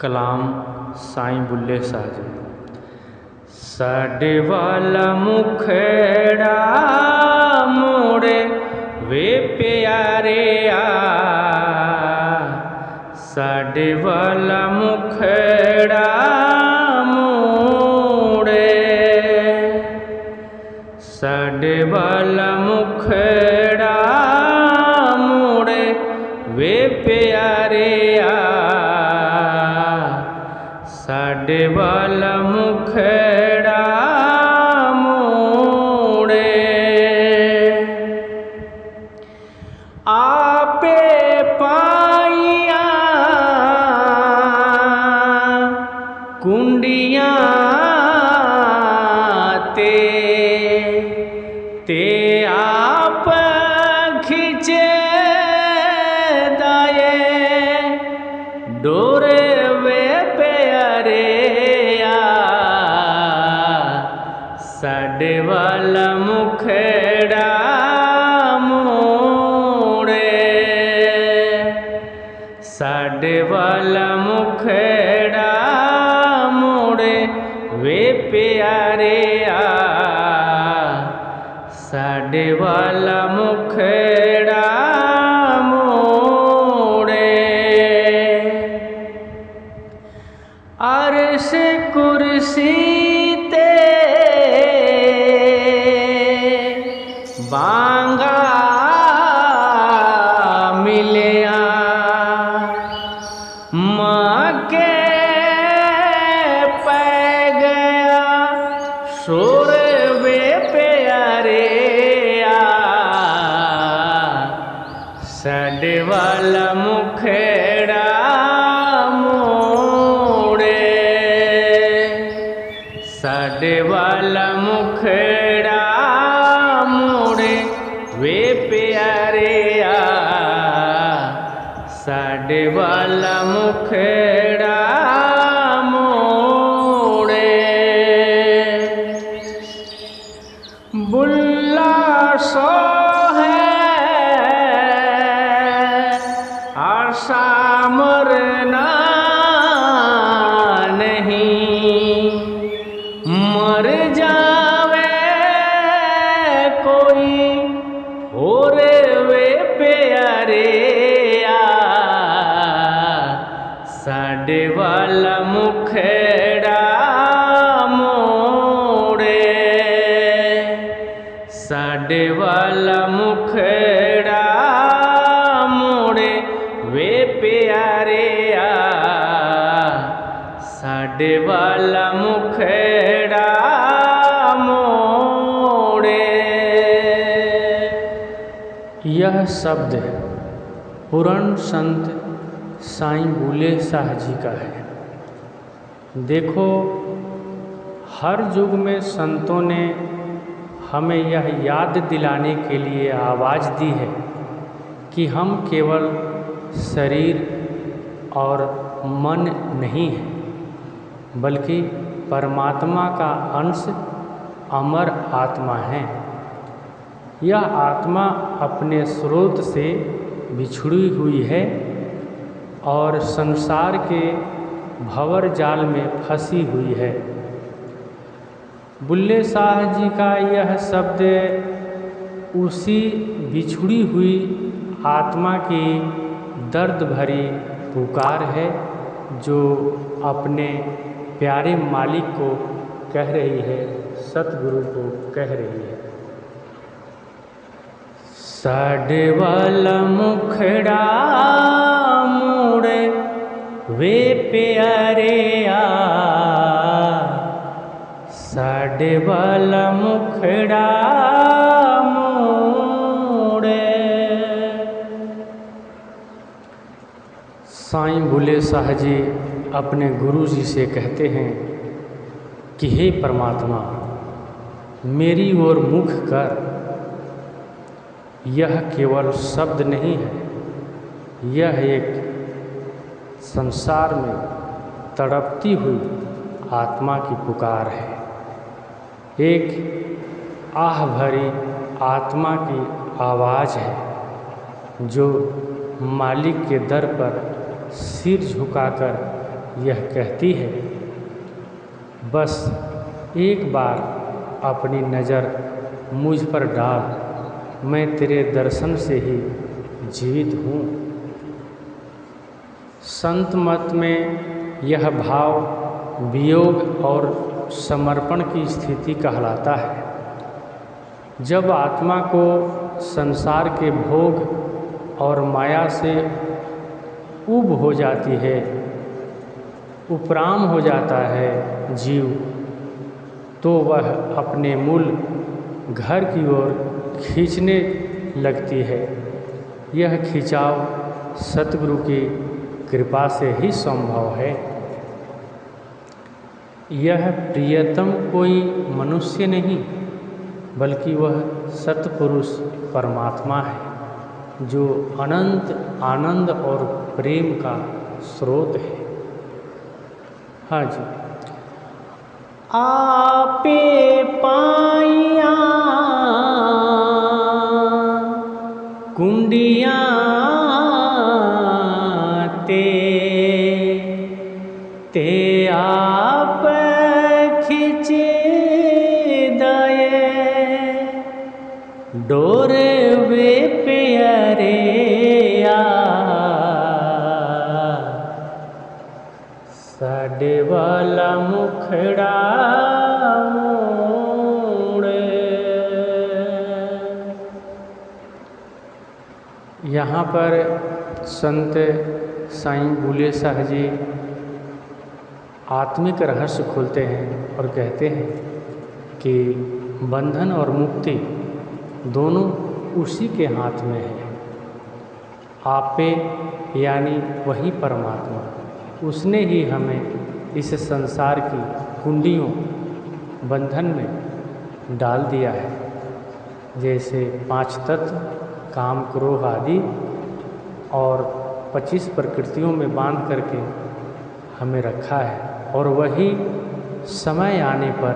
कलाम साईं बुल्ले शाह जी। साडे वाला मुखड़ा मोड़े वे प्यारे आ, साडे वाला मुखड़ा मोड़े, साडे वाला मुखड़ा मोड़े वे प्यारे आ, साडे वाला मुखड़ा मोड़े। आपे पाइया कुंडियां ते आप खिंचे दाए डोरे वे प्यारे आ, साडे वाला मुखड़ा मोड़े, साडे वाला मुखड़ा मोड़े वे प्यारे आ, साडे वाला मुखड़ा मोड़े। अर्श कुर्सी ते बांगा मिलिया, माँ के पै गया शोर वे प्यारे आ, साडे वाला मुखड़ा मोड़े, साडे वाला मुखड़ा मोड़े वे प्यारे आ, साडे वाला मुखड़ा मोड़े। बुल्ला सो है आशा मरना नहीं, मर जावे कोई और वे प्यारे आ, साडे वाला मुखड़ा मोड़े, साडे वाला मुखड़ा मोड़े वे प्यारे आ, साडे वाला मुखड़ा मोड़े। यह शब्द पूर्ण संत साईं बुल्ले शाह जी का है। देखो, हर युग में संतों ने हमें यह याद दिलाने के लिए आवाज़ दी है कि हम केवल शरीर और मन नहीं हैं, बल्कि परमात्मा का अंश अमर आत्मा है। यह आत्मा अपने स्रोत से बिछड़ी हुई है और संसार के भंवर जाल में फंसी हुई है। बुल्ले शाह जी का यह शब्द उसी बिछड़ी हुई आत्मा की दर्द भरी पुकार है जो अपने प्यारे मालिक को कह रही है, सतगुरु को कह रही है। साडे वाला मुखड़ा मोड़े वे प्यारे आ, साडे वाला मुखड़ा मोड़े। साईं बुल्ले शाह जी अपने गुरु जी से कहते हैं कि हे परमात्मा, मेरी ओर मुख कर। यह केवल शब्द नहीं है, यह एक संसार में तड़पती हुई आत्मा की पुकार है, एक आह भरी आत्मा की आवाज़ है जो मालिक के दर पर सिर झुकाकर यह कहती है, बस एक बार अपनी नज़र मुझ पर डाल, मैं तेरे दर्शन से ही जीवित हूँ। संत मत में यह भाव वियोग और समर्पण की स्थिति कहलाता है। जब आत्मा को संसार के भोग और माया से ऊब हो जाती है, उपराम हो जाता है जीव, तो वह अपने मूल घर की ओर खींचने लगती है। यह खिंचाव सतगुरु की कृपा से ही संभव है। यह प्रियतम कोई मनुष्य नहीं, बल्कि वह सतपुरुष परमात्मा है, जो अनंत आनंद और प्रेम का स्रोत है। हाँ जी। आपे पाइया कुंडिया ते आप खिंचे दये डोरे वे प्यारे साडे वाला मुखड़ा मोड़े। यहाँ पर संत साईं बुले शाह जी आत्मिक रहस्य खोलते हैं और कहते हैं कि बंधन और मुक्ति दोनों उसी के हाथ में है। आपे यानी वही परमात्मा, उसने ही हमें इस संसार की कुंडियों बंधन में डाल दिया है। जैसे 5 तत्व काम क्रोध आदि और 25 प्रकृतियों में बांध करके हमें रखा है, और वही समय आने पर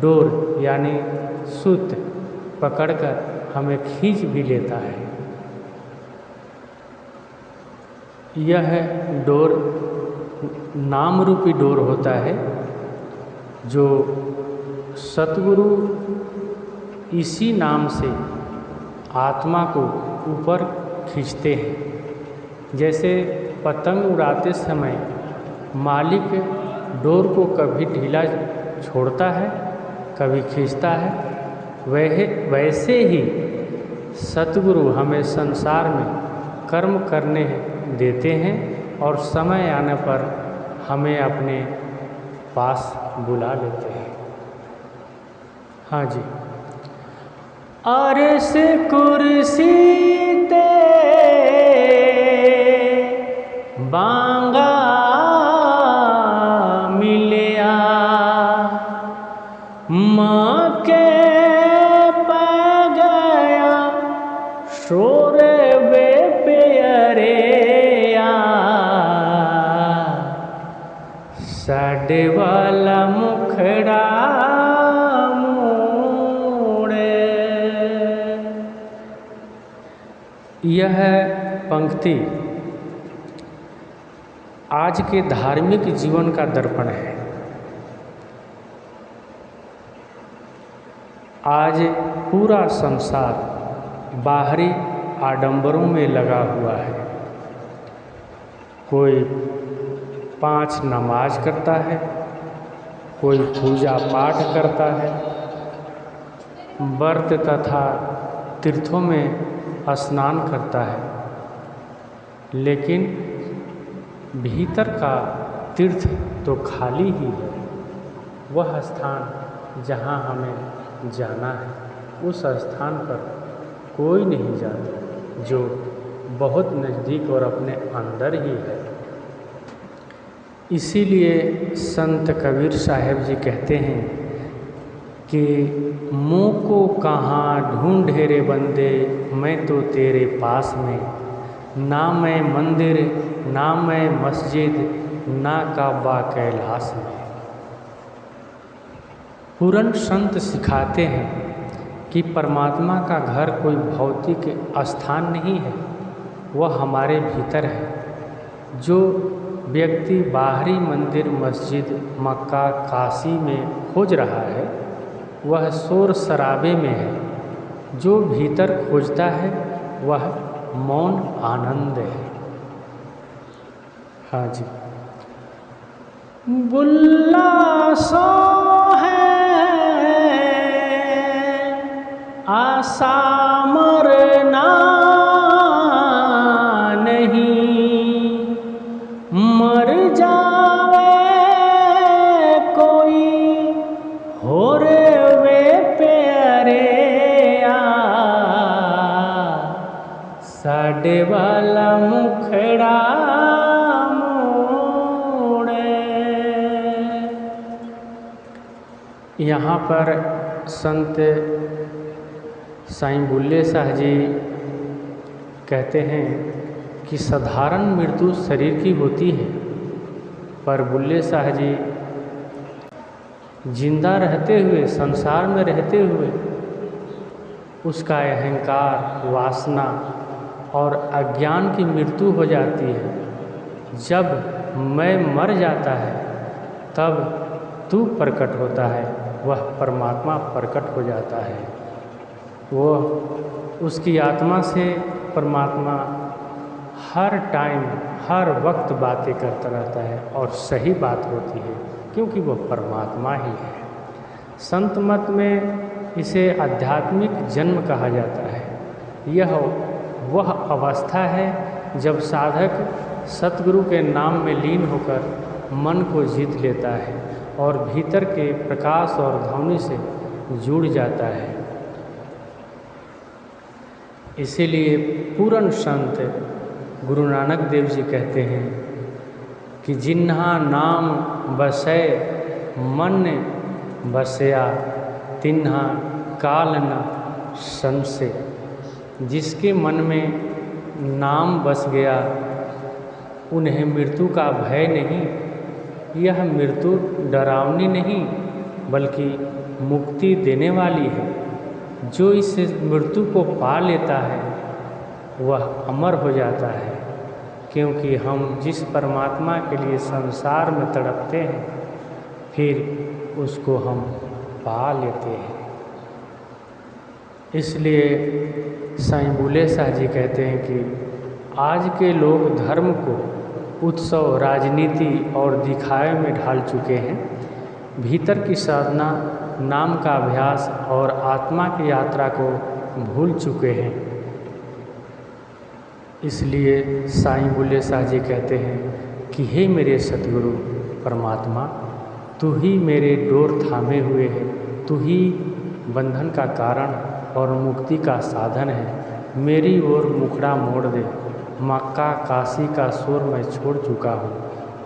डोर यानी सूत्र पकड़कर हमें खींच भी लेता है। यह डोर नाम रूपी डोर होता है, जो सतगुरु इसी नाम से आत्मा को ऊपर खींचते हैं। जैसे पतंग उड़ाते समय मालिक डोर को कभी ढीला छोड़ता है, कभी खींचता है, वैसे ही सतगुरु हमें संसार में कर्म करने देते हैं और समय आने पर हमें अपने पास बुला लेते हैं। हाँ जी। अर्श कुर्सी ते बांगा मिलिया माँ के पै गया शोर वे प्यारे साडे वाला मुखड़ा मोड़े। यह पंक्ति आज के धार्मिक जीवन का दर्पण है। आज पूरा संसार बाहरी आडंबरों में लगा हुआ है। कोई 5 नमाज करता है, कोई पूजा पाठ करता है, व्रत तथा तीर्थों में स्नान करता है, लेकिन भीतर का तीर्थ तो खाली ही है। वह स्थान जहाँ हमें जाना है, उस स्थान पर कोई नहीं जाता, जो बहुत नज़दीक और अपने अंदर ही है। इसीलिए संत कबीर साहब जी कहते हैं कि मुँह को कहाँ ढूंढे रे बंदे, मैं तो तेरे पास में, ना मैं मंदिर ना मैं मस्जिद ना काबा कैलाश में। पूरन संत सिखाते हैं कि परमात्मा का घर कोई भौतिक स्थान नहीं है, वह हमारे भीतर है। जो व्यक्ति बाहरी मंदिर, मस्जिद, मक्का, काशी में खोज रहा है वह शोर शराबे में है। जो भीतर खोजता है वह मौन आनंद है। हाँ जी। बुल्ला सो है आशा मरना नहीं, मर जावे कोई हो रे वे प्यारे आ, साडे वाला मुखड़ा यहाँ पर संत साईं बुल्ले शाह जी कहते हैं कि साधारण मृत्यु शरीर की होती है, पर बुल्ले शाह जी जिंदा रहते हुए, संसार में रहते हुए उसका अहंकार, वासना और अज्ञान की मृत्यु हो जाती है। जब मैं मर जाता है तब तू प्रकट होता है, वह परमात्मा प्रकट हो जाता है। वह उसकी आत्मा से परमात्मा हर टाइम, हर वक्त बातें करता रहता है और सही बात होती है क्योंकि वह परमात्मा ही है। संत मत में इसे आध्यात्मिक जन्म कहा जाता है। यह वह अवस्था है जब साधक सतगुरु के नाम में लीन होकर मन को जीत लेता है और भीतर के प्रकाश और ध्वनि से जुड़ जाता है। इसीलिए पूर्ण संत गुरु नानक देव जी कहते हैं कि जिन्हा नाम बसै मन बसया, तिन्हा काल न संशय। जिसके मन में नाम बस गया उन्हें मृत्यु का भय नहीं। यह मृत्यु डरावनी नहीं बल्कि मुक्ति देने वाली है। जो इस मृत्यु को पा लेता है वह अमर हो जाता है, क्योंकि हम जिस परमात्मा के लिए संसार में तड़पते हैं फिर उसको हम पा लेते हैं। इसलिए साईं बुल्ले शाह जी कहते हैं कि आज के लोग धर्म को उत्सव, राजनीति और दिखावे में ढाल चुके हैं। भीतर की साधना, नाम का अभ्यास और आत्मा की यात्रा को भूल चुके हैं। इसलिए साईं बुल्ले शाह जी कहते हैं कि हे मेरे सतगुरु परमात्मा, तू ही मेरे डोर थामे हुए है, तू ही बंधन का कारण और मुक्ति का साधन है। मेरी ओर मुखड़ा मोड़ दे, मक्का काशी का शोर मैं छोड़ चुका हूँ।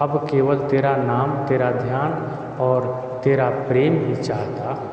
अब केवल तेरा नाम, तेरा ध्यान और तेरा प्रेम ही चाहता हूँ।